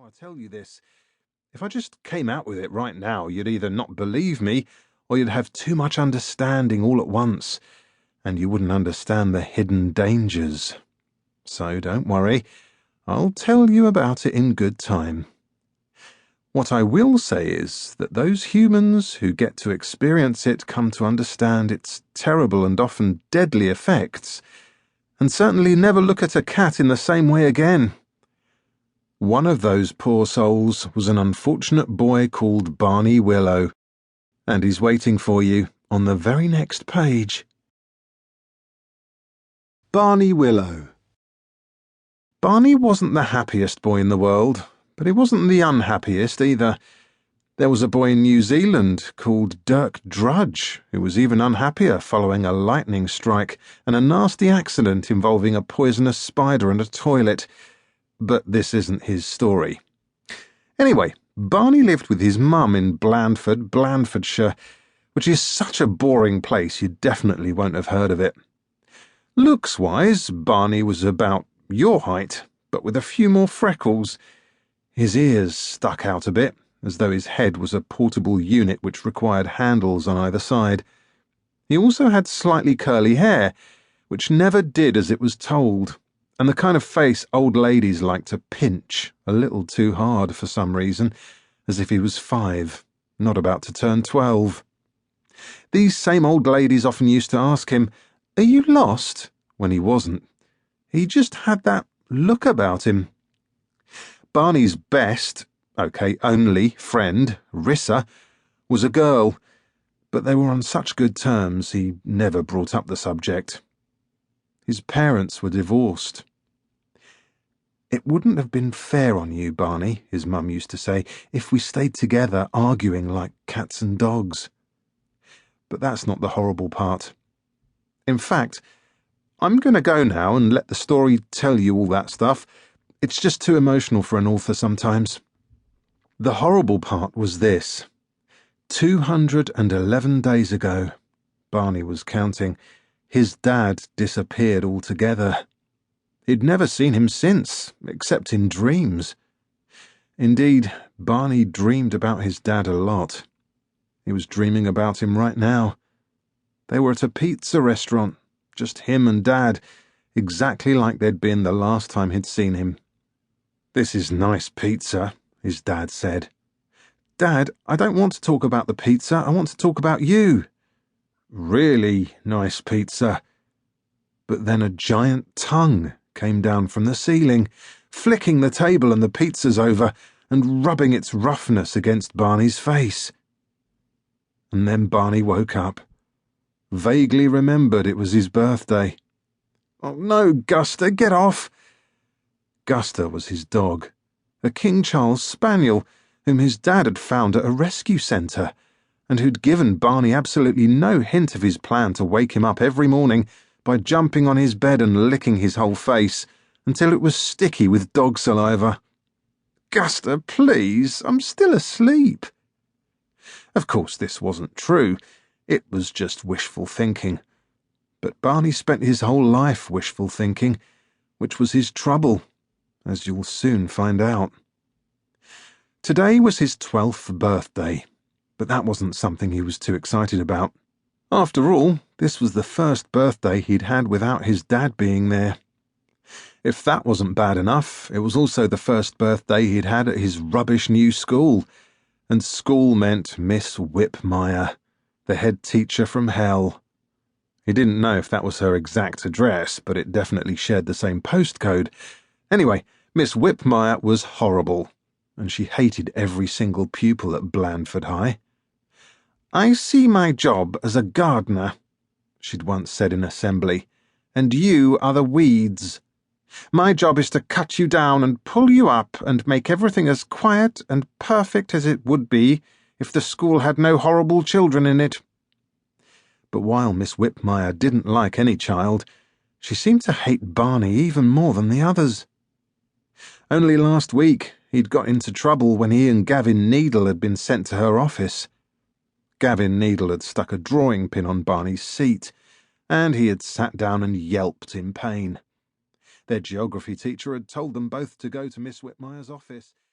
I tell you this. If I just came out with it right now, you'd either not believe me, or you'd have too much understanding all at once, and you wouldn't understand the hidden dangers. So don't worry, I'll tell you about it in good time. What I will say is that those humans who get to experience it come to understand its terrible and often deadly effects, and certainly never look at a cat in the same way again. One of those poor souls was an unfortunate boy called Barney Willow, and he's waiting for you on the very next page. Barney Willow. Barney wasn't the happiest boy in the world, but he wasn't the unhappiest either. There was a boy in New Zealand called Dirk Drudge, who was even unhappier following a lightning strike and a nasty accident involving a poisonous spider and a toilet. But this isn't his story. Anyway, Barney lived with his mum in Blandford, Blandfordshire, which is such a boring place you definitely won't have heard of it. Looks-wise, Barney was about your height, but with a few more freckles. His ears stuck out a bit, as though his head was a portable unit which required handles on either side. He also had slightly curly hair, which never did as it was told, and the kind of face old ladies like to pinch a little too hard for some reason, as if he was 5, not about to turn 12. These same old ladies often used to ask him, "Are you lost?" when he wasn't. He just had that look about him. Barney's best, only friend, Rissa, was a girl, but they were on such good terms he never brought up the subject. His parents were divorced. "It wouldn't have been fair on you, Barney," his mum used to say, "if we stayed together arguing like cats and dogs." But that's not the horrible part. In fact, I'm going to go now and let the story tell you all that stuff. It's just too emotional for an author sometimes. The horrible part was this. 211 days ago, Barney was counting, his dad disappeared altogether. He'd never seen him since, except in dreams. Indeed, Barney dreamed about his dad a lot. He was dreaming about him right now. They were at a pizza restaurant, just him and Dad, exactly like they'd been the last time he'd seen him. "This is nice pizza," his dad said. "Dad, I don't want to talk about the pizza, I want to talk about you." "Really nice pizza." But then a giant tongue came down from the ceiling, flicking the table and the pizzas over and rubbing its roughness against Barney's face. And then Barney woke up. Vaguely remembered it was his birthday. "Oh no, Guster, get off!" Guster was his dog, a King Charles Spaniel, whom his dad had found at a rescue centre, and who'd given Barney absolutely no hint of his plan to wake him up every morning by jumping on his bed and licking his whole face until it was sticky with dog saliva. "Guster, please, I'm still asleep." Of course, this wasn't true. It was just wishful thinking. But Barney spent his whole life wishful thinking, which was his trouble, as you'll soon find out. Today was his 12th birthday, but that wasn't something he was too excited about. After all, this was the first birthday he'd had without his dad being there. If that wasn't bad enough, it was also the first birthday he'd had at his rubbish new school, and school meant Miss Whipmeyer, the head teacher from hell. He didn't know if that was her exact address, but it definitely shared the same postcode. Anyway, Miss Whipmeyer was horrible, and she hated every single pupil at Blandford High. "I see my job as a gardener," she'd once said in assembly, "and you are the weeds. My job is to cut you down and pull you up and make everything as quiet and perfect as it would be if the school had no horrible children in it." But while Miss Whipmeyer didn't like any child, she seemed to hate Barney even more than the others. Only last week he'd got into trouble when he and Gavin Needle had been sent to her office. Gavin Needle had stuck a drawing pin on Barney's seat, and he had sat down and yelped in pain. Their geography teacher had told them both to go to Miss Whitmeyer's office.